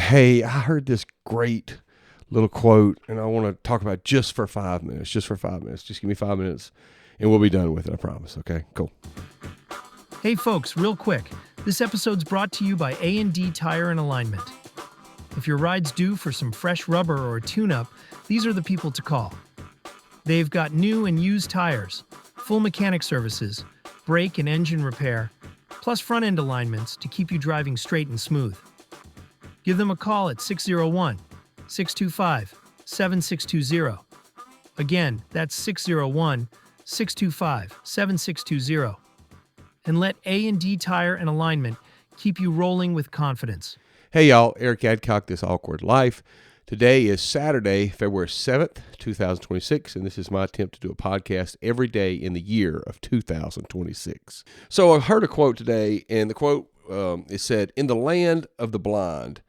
Hey, I heard this great little quote, and I want to talk about it just for 5 minutes. Just for 5 minutes. Just give me 5 minutes, and we'll be done with it, I promise. Okay, cool. Hey folks, real quick. This episode's brought to you by A&D Tire and Alignment. If your ride's due for some fresh rubber or a tune-up, these are the people to call. They've got new and used tires, full mechanic services, brake and engine repair, plus front-end alignments to keep you driving straight and smooth. Give them a call at 601-625-7620. Again, that's 601-625-7620. And let A&D Tire and Alignment keep you rolling with confidence. Hey, y'all. Eric Adcock, This Awkward Life. Today is Saturday, February 7th, 2026, and this is my attempt to do a podcast every day in the year of 2026. So I heard a quote today, and the quote, it said, "In the land of the blind,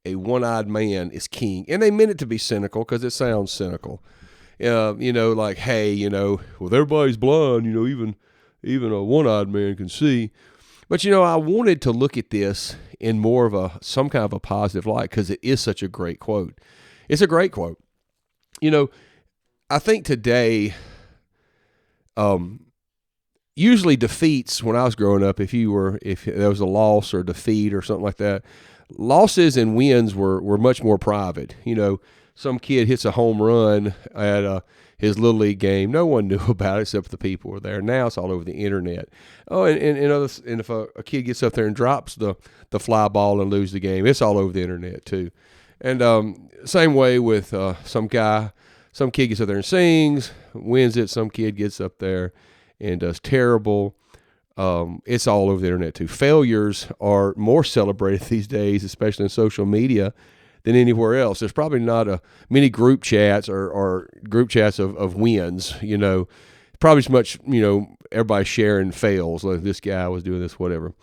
a one-eyed man is king." And they meant it to be cynical because it sounds cynical. Like, hey, well, everybody's blind, even a one-eyed man can see. But, I wanted to look at this in more of some kind of a positive light because it is such a great quote. It's a great quote. I think today, usually defeats, when I was growing up, if there was a loss or defeat or something like that, losses and wins were much more private. Some kid hits a home run at his Little League game. No one knew about it except the people were there. Now it's all over the internet. Oh, and if a kid gets up there and drops the fly ball and loses the game, it's all over the internet too. And same way with some kid gets up there and sings, wins it. Some kid gets up there and does terrible. It's all over the internet too. Failures are more celebrated these days, especially in social media, than anywhere else. There's probably not many group chats or group chats of wins, probably as much, everybody sharing fails, like this guy was doing this, whatever.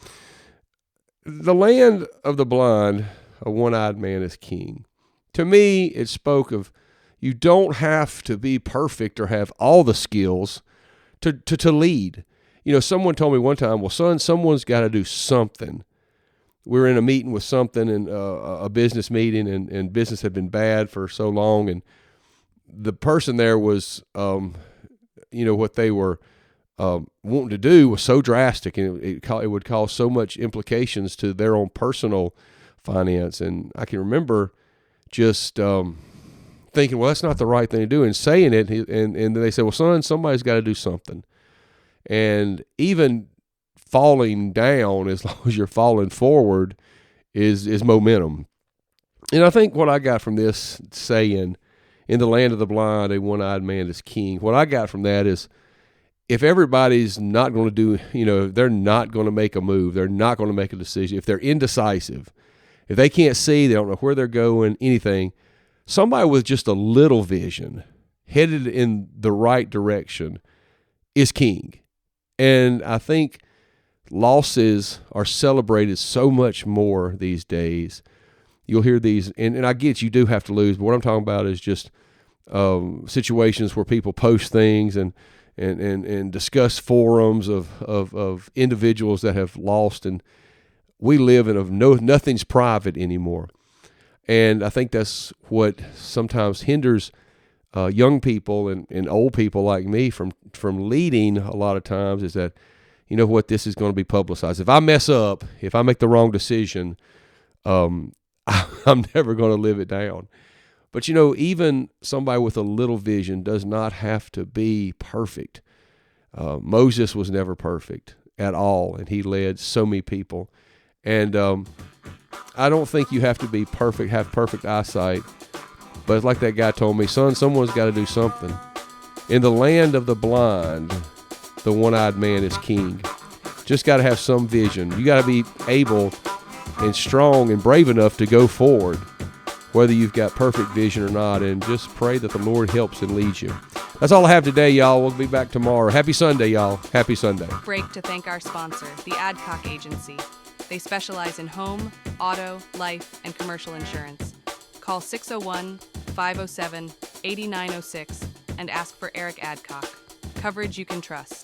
The land of the blind, a one-eyed man is king. To me, it spoke of you don't have to be perfect or have all the skills to lead. Someone told me one time, well, son, someone's got to do something. We were in a meeting with something, and a business meeting, and business had been bad for so long, and the person there was, what they were wanting to do was so drastic, and it would cause so much implications to their own personal finance. And I can remember just thinking, well, that's not the right thing to do, and saying it, and then they said, well, son, somebody's got to do something. And even falling down, as long as you're falling forward, is momentum. And I think what I got from this saying, "In the land of the blind, a one-eyed man is king," what I got from that is, if everybody's not going to do, they're not going to make a move, they're not going to make a decision, if they're indecisive, if they can't see, they don't know where they're going, anything, somebody with just a little vision, headed in the right direction, is king. And I think losses are celebrated so much more these days. You'll hear these, and I get you do have to lose, but what I'm talking about is just situations where people post things and discuss forums of individuals that have lost, and we live in nothing's private anymore. And I think that's what sometimes hinders young people and old people like me from leading a lot of times, is that, this is going to be publicized. If I mess up, if I make the wrong decision, I'm never going to live it down. But, even somebody with a little vision does not have to be perfect. Moses was never perfect at all, and he led so many people. And I don't think you have to be perfect, have perfect eyesight. But it's like that guy told me, son, someone's got to do something. In the land of the blind, the one-eyed man is king. Just got to have some vision. You got to be able and strong and brave enough to go forward, whether you've got perfect vision or not, and just pray that the Lord helps and leads you. That's all I have today, y'all. We'll be back tomorrow. Happy Sunday, y'all. Happy Sunday. Break to thank our sponsor, the Adcock Agency. They specialize in home, auto, life, and commercial insurance. Call 601-507-8906 and ask for Eric Adcock. Coverage you can trust.